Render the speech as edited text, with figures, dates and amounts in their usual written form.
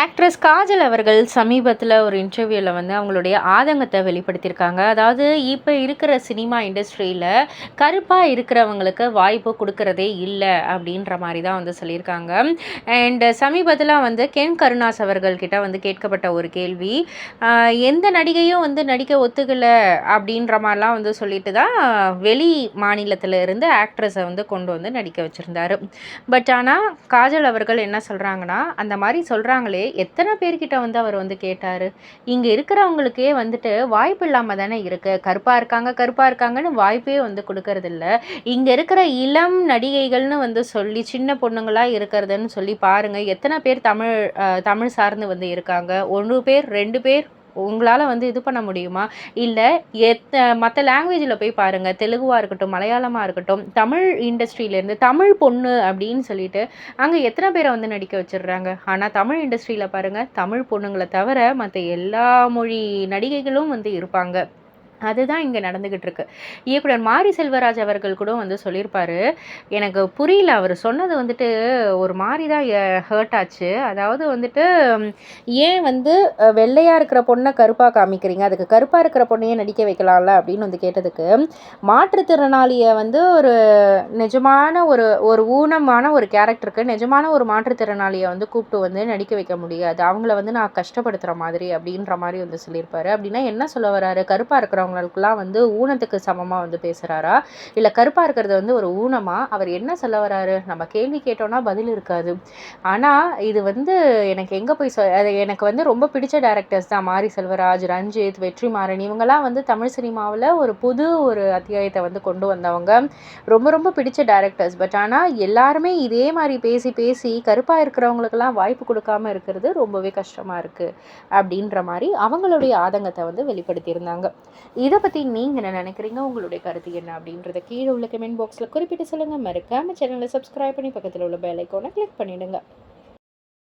Actress Kajal அவர்கள் சமீபத்தில் ஒரு இன்டர்வியூவில் வந்து அவங்களுடைய ஆதங்கத்தை வெளிப்படுத்தியிருக்காங்க. அதாவது இப்போ இருக்கிற சினிமா இண்டஸ்ட்ரியில் கருப்பாக இருக்கிறவங்களுக்கு வாய்ப்பு கொடுக்கறதே இல்லை அப்படின்ற மாதிரி தான் வந்து சொல்லியிருக்காங்க. அண்ட் சமீபத்தில் வந்து கென் கருணாஸ் அவர்கள்கிட்ட வந்து கேட்கப்பட்ட ஒரு கேள்வி, எந்த நடிகையும் வந்து நடிக்க ஒத்துக்கலை அப்படின்ற மாதிரிலாம் வந்து சொல்லிட்டு தான் வெளி மாநிலத்தில் இருந்து ஆக்ட்ரஸை வந்து கொண்டு வந்து நடிக்க வச்சுருந்தாரு. பட் ஆனால் காஜல் அவர்கள் என்ன சொல்கிறாங்கன்னா, அந்த மாதிரி சொல்கிறாங்களே எத்தனை பேர்கிட்ட வந்து அவர் வந்து கேட்டார், இங்கே இருக்கிறவங்களுக்கே வந்துட்டு வாய்ப்பு இல்லாமல் தானே இருக்குது, கருப்பாக இருக்காங்க கருப்பாக இருக்காங்கன்னு வாய்ப்பே வந்து கொடுக்கறதில்ல. இங்கே இருக்கிற இளம் நடிகைகள்னு வந்து சொல்லி சின்ன பொண்ணுங்களாக இருக்கிறதுன்னு சொல்லி பாருங்கள், எத்தனை பேர் தமிழ் சார்ந்து வந்து இருக்காங்க. 1 பேர் 2 பேர் உங்களால் வந்து இது பண்ண முடியுமா? இல்லை மற்ற லாங்குவேஜில் போய் பாருங்கள், தெலுங்குவாக இருக்கட்டும் மலையாளமாக இருக்கட்டும், தமிழ் இண்டஸ்ட்ரியிலேருந்து தமிழ் பொண்ணு அப்படின்னு சொல்லிட்டு அங்கே எத்தனை பேரை வந்து நடிக்க வச்சிடுறாங்க. ஆனால் தமிழ் இண்டஸ்ட்ரியில் பாருங்கள், தமிழ் பொண்ணுங்களை தவிர மற்ற எல்லா மொழி நடிகைகளும் வந்து இருப்பாங்க. அதுதான் இங்கே நடந்துக்கிட்டு இருக்கு. இயக்குனர் மாரி செல்வராஜ் அவர்கள் கூட வந்து சொல்லியிருப்பாரு, எனக்கு புரியல அவர் சொன்னது வந்துட்டு ஒரு மாதிரி தான் ஹர்ட் ஆச்சு. அதாவது வந்துட்டு ஏன் வந்து வெள்ளையாக இருக்கிற பொண்ணை கருப்பாக காமிக்கிறீங்க, அதுக்கு கருப்பாக இருக்கிற பொண்ணையே நடிக்க வைக்கலாம்ல அப்படின்னு வந்து கேட்டதுக்கு, மாற்றுத்திறனாளியை வந்து ஒரு நிஜமான ஒரு ஊனமான ஒரு கேரக்டருக்கு நிஜமான ஒரு மாற்றுத்திறனாளியை வந்து கூப்பிட்டு வந்து நடிக்க வைக்க முடியாது, அவங்கள வந்து நான் கஷ்டப்படுத்துகிற மாதிரி அப்படின்ற மாதிரி வந்து சொல்லியிருப்பாரு. அப்படின்னா என்ன சொல்ல வராரு, கருப்பாக இருக்கிறவங்களுக்குலாம் வந்து ஊனத்துக்கு சமமாக வந்து பேசுகிறாரா, இல்லை கருப்பாக இருக்கிறது வந்து ஒரு ஊனமா, அவர் என்ன சொல்ல வராரு? நம்ம கேள்வி கேட்டோன்னா பதில் இருக்காது. ஆனால் இது வந்து எனக்கு எங்கே போய் அது எனக்கு வந்து ரொம்ப பிடிச்ச டேரக்டர்ஸ் தான் மாரி செல்வராஜ், ரஞ்சித், வெற்றிமாறன், இவங்கெல்லாம் வந்து தமிழ் சினிமாவில் ஒரு அத்தியாயத்தை வந்து கொண்டு வந்தவங்க, ரொம்ப ரொம்ப பிடிச்ச டேரக்டர்ஸ். பட் ஆனால் எல்லாருமே இதே மாதிரி பேசி பேசி கருப்பாக இருக்கிறவங்களுக்கெல்லாம் வாய்ப்பு கொடுக்காம இருக்கிறது ரொம்பவே கஷ்டமாக இருக்குது அப்படின்ற மாதிரி அவங்களுடைய ஆதங்கத்தை வந்து வெளிப்படுத்தியிருந்தாங்க. இதை பற்றி நீங்கள் என்ன நினைக்கிறீங்க, உங்களுடைய கருத்து என்ன அப்படின்றத கீழே உள்ள கமெண்ட் பாக்ஸில் குறிப்பிட்டு சொல்லுங்கள். மறக்காம சேனலை சப்ஸ்கிரைப் பண்ணி பக்கத்தில் உள்ள பெல் ஐக்கானை கிளிக் பண்ணிவிடுங்க.